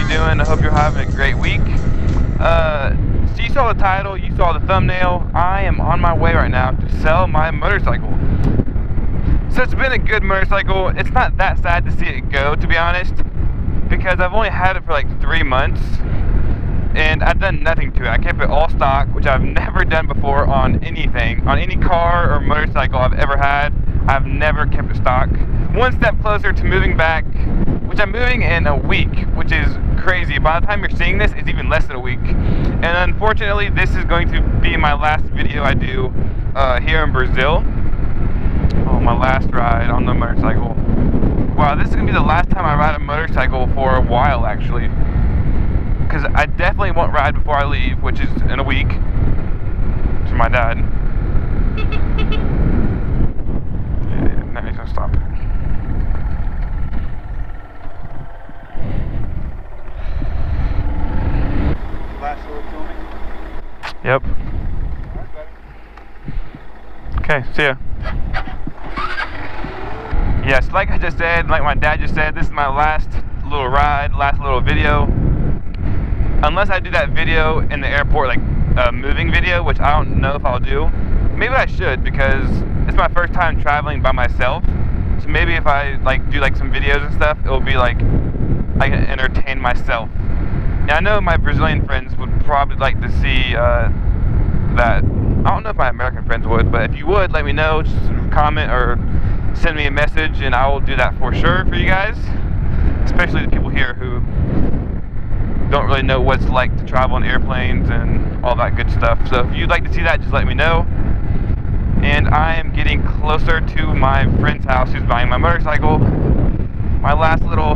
you doing? I hope you're having a great week. So you saw the title, you saw the thumbnail. I am on my way right now to sell my motorcycle. So it's been a good motorcycle. It's not that sad to see it go, to be honest, because I've only had it for like 3 months and I've done nothing to it. I kept it all stock, which I've never done before on anything. On any car or motorcycle I've ever had, I've never kept it stock. One step closer to moving back, which I'm moving in a week, which is crazy. By the time you're seeing this, it's even less than a week. And unfortunately, this is going to be my last video I do here in Brazil. Oh, my last ride on the motorcycle. Wow, this is gonna be the last time I ride a motorcycle for a while, actually. Because I definitely won't ride before I leave, which is in a week, to my dad. Now he's gonna stop. Last little filming? Yep. Alright, buddy. Okay, see ya. Yes, like I just said, like my dad just said, this is my last little ride, last little video. Unless I do that video in the airport, like a moving video, which I don't know if I'll do. Maybe I should, because it's my first time traveling by myself. So maybe if I like do like some videos and stuff, it'll be like I can entertain myself. Now I know my Brazilian friends would probably like to see that. I don't know if my American friends would, but if you would, let me know. Just comment or send me a message and I will do that for sure for you guys. Especially the people here who don't really know what it's like to travel on airplanes and all that good stuff. So if you'd like to see that, just let me know. And I am getting closer to my friend's house who's buying my motorcycle. My last little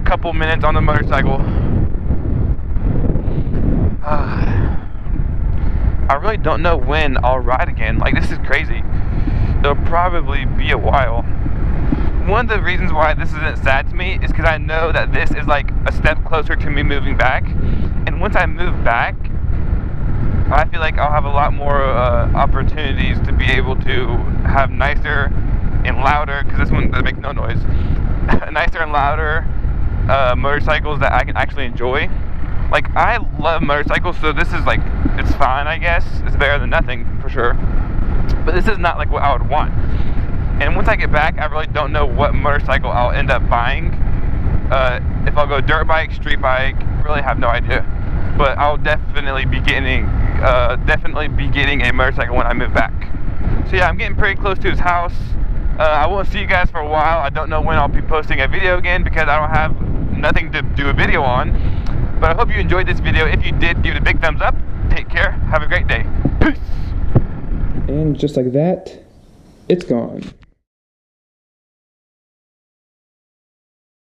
couple minutes on the motorcycle. I really don't know when I'll ride again. Like, this is crazy. It'll probably be a while. One of the reasons why this isn't sad to me is because I know that this is like a step closer to me moving back. And once I move back, I feel like I'll have a lot more opportunities to be able to have nicer and louder, because this one doesn't make no noise, nicer and louder motorcycles that I can actually enjoy. Like, I love motorcycles, so this is like, it's fine, I guess. It's better than nothing, for sure. But this is not like what I would want. And once I get back, I really don't know what motorcycle I'll end up buying. If I'll go dirt bike, street bike, really have no idea. But I'll definitely be getting a motorcycle when I move back. So yeah, I'm getting pretty close to his house. I won't see you guys for a while. I don't know when I'll be posting a video again because I don't have nothing to do a video on. But I hope you enjoyed this video. If you did, give it a big thumbs up. Take care. Have a great day. Peace. And just like that, it's gone.